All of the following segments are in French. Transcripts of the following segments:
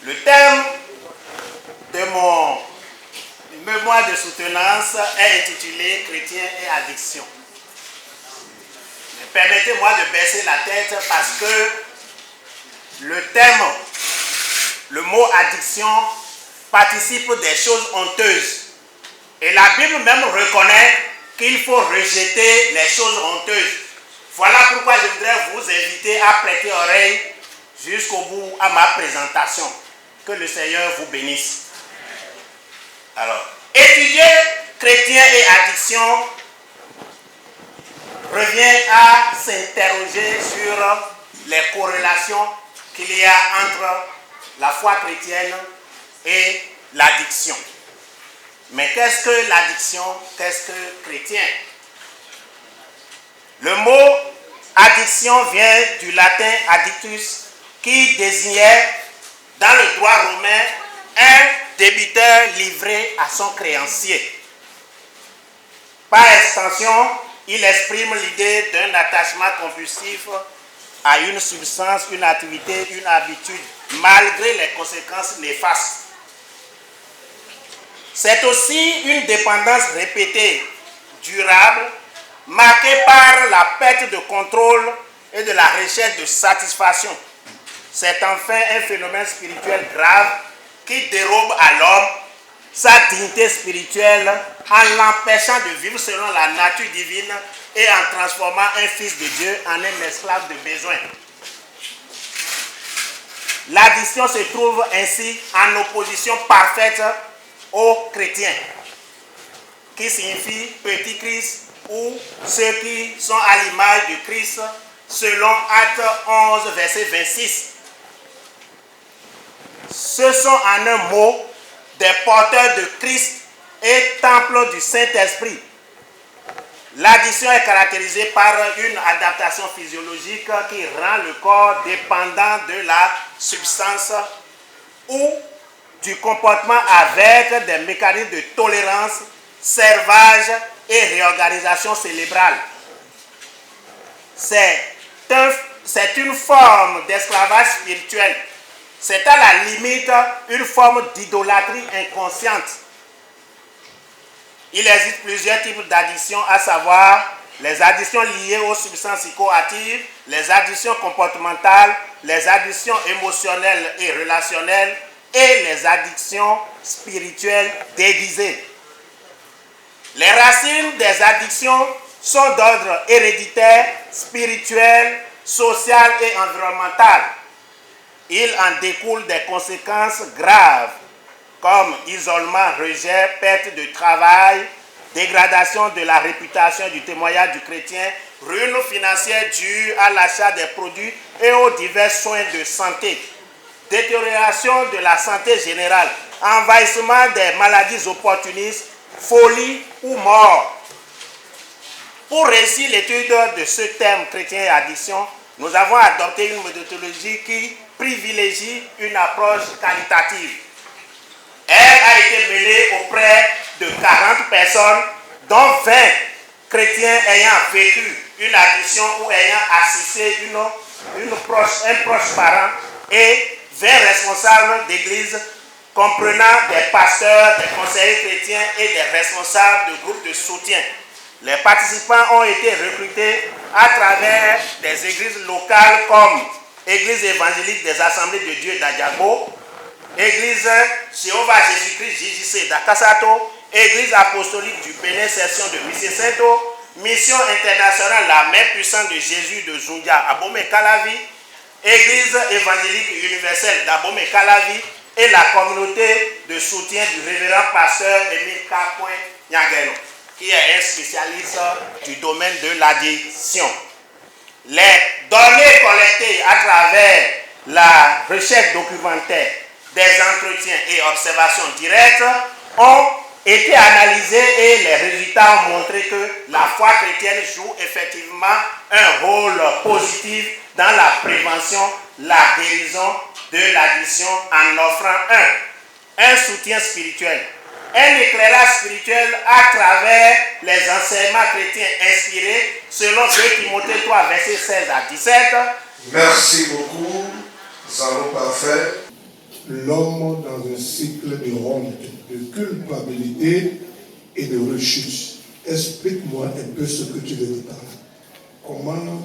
Le thème de mon mémoire de soutenance est intitulé Chrétien et addiction. Permettez-moi de baisser la tête parce que le thème, le mot addiction, participe des choses honteuses. Et la Bible même reconnaît qu'il faut rejeter les choses honteuses. Voilà pourquoi je voudrais vous inviter à prêter oreille jusqu'au bout à ma présentation. Que le Seigneur vous bénisse. Alors, étudier chrétien et addiction revient à s'interroger sur les corrélations qu'il y a entre la foi chrétienne et l'addiction. Mais qu'est-ce que l'addiction? Qu'est-ce que chrétien? Le mot addiction vient du latin addictus, qui désignait dans le droit romain un débiteur livré à son créancier. Par extension, il exprime l'idée d'un attachement compulsif à une substance, une activité, une habitude, malgré les conséquences néfastes. C'est aussi une dépendance répétée, durable, marquée par la perte de contrôle et de la recherche de satisfaction. C'est enfin un phénomène spirituel grave qui dérobe à l'homme sa dignité spirituelle en l'empêchant de vivre selon la nature divine et en transformant un fils de Dieu en un esclave de besoin. L'addiction se trouve ainsi en opposition parfaite aux chrétiens, qui signifie petit Christ ou ceux qui sont à l'image du Christ, selon Actes 11, verset 26. Ce sont en un mot des porteurs de Christ et temple du Saint-Esprit. L'addiction est caractérisée par une adaptation physiologique qui rend le corps dépendant de la substance ou du comportement avec des mécanismes de tolérance, servage et réorganisation cérébrale. C'est une forme d'esclavage spirituel. C'est à la limite une forme d'idolâtrie inconsciente. Il existe plusieurs types d'addictions, à savoir les addictions liées aux substances psychoactives, les addictions comportementales, les addictions émotionnelles et relationnelles et les addictions spirituelles déguisées. Les racines des addictions sont d'ordre héréditaire, spirituel, social et environnemental. Il en découle des conséquences graves comme isolement, rejet, perte de travail, dégradation de la réputation du témoignage du chrétien, ruine financière due à l'achat des produits et aux divers soins de santé, détérioration de la santé générale, envahissement des maladies opportunistes, folie ou mort. Pour réussir l'étude de ce thème chrétien et addiction, nous avons adopté une méthodologie qui privilégie une approche qualitative. Elle a été menée auprès de 40 personnes, dont 20 chrétiens ayant vécu une addiction ou ayant assisté un proche parent et 20 responsables d'église comprenant des pasteurs, des conseillers chrétiens et des responsables de groupes de soutien. Les participants ont été recrutés à travers des églises locales comme Église évangélique des Assemblées de Dieu d'Adjago, Église Jéhovah Jésus-Christ JJC d'Akasato, Église apostolique du Bénin section de Mississento, Mission internationale La Main puissante de Jésus de Zundia à Bomé-Calavi, Église évangélique universelle d'Abomey-Calavi et la communauté de soutien du révérend pasteur Émile Kakouin-Nyageno, qui est un spécialiste du domaine de l'addiction. Les données collectées à travers la recherche documentaire, des entretiens et observations directes ont été analysées et les résultats ont montré que la foi chrétienne joue effectivement un rôle positif dans la prévention, la guérison de l'addiction en offrant un soutien spirituel, un éclairage spirituel à travers les enseignements chrétiens inspirés selon 2 Timothée 3, versets 16 à 17. Merci beaucoup, nous allons parfait. l'homme dans un cycle de honte, de culpabilité et de rechute. Explique-moi un peu ce que tu veux dire par là. Comment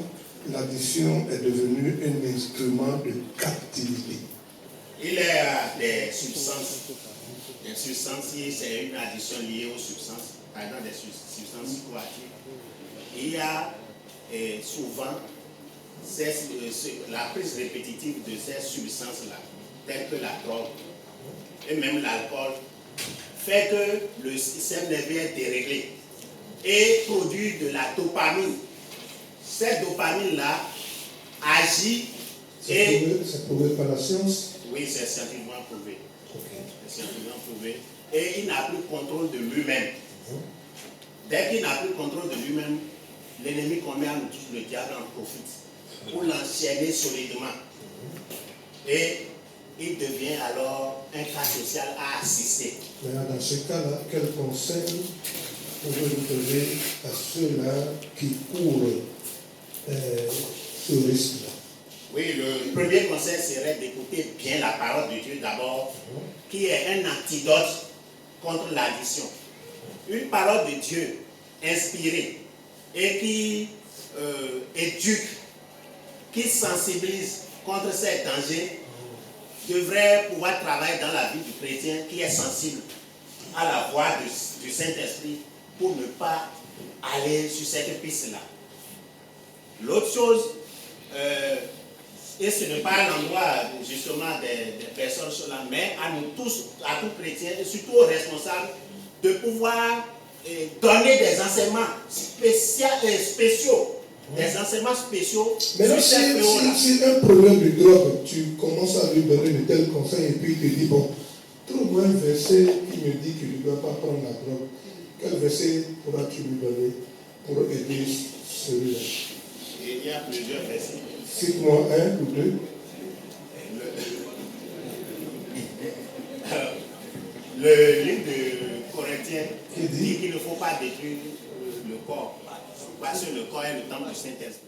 l'addiction est devenue un instrument de captivité? Il y a des substances. Des substances, c'est une addiction liée aux substances, par exemple des substances psychoactives. Il y a souvent la prise répétitive de ces substances-là, telles que la drogue et même l'alcool, fait que le système nerveux est déréglé et produit de la dopamine. Cette dopamine-là agit et... C'est prouvé par la science? Oui, c'est scientifiquement prouvé. Okay. C'est scientifiquement prouvé. Et il n'a plus contrôle de lui-même. Dès qu'il n'a plus contrôle de lui-même, l'ennemi qu'on met à nous tous, le diable en profite pour l'enchaîner solidement. Et il devient alors un cas social à assister. Maintenant, dans ce cas-là, quel conseil pouvez-vous donner à ceux-là qui courent ce risque-là? Oui, le premier conseil serait d'écouter bien la parole de Dieu d'abord, qui est un antidote contre l'addiction. Une parole de Dieu inspirée et qui éduque, qui sensibilise contre ces dangers, devrait pouvoir travailler dans la vie du chrétien qui est sensible à la voix du Saint-Esprit pour ne pas aller sur cette piste-là. L'autre chose, et ce n'est pas l'endroit justement des personnes là, mais à nous tous, à tous chrétiens, et surtout aux responsables, de pouvoir donner des enseignements spéciaux. Des enseignements spéciaux. Mais là, si un problème de drogue, tu commences à lui donner de tels conseils et puis il te dit, bon, trouve-moi un verset qui me dit que tu ne dois pas prendre la drogue. Quel verset pourras-tu lui donner pour aider celui-là? Il y a plusieurs versets. Cite-moi un ou deux. Le livre de Corinthiens dit qu'il ne faut pas détruire le corps, parce que le corps est le temple du Saint-Esprit.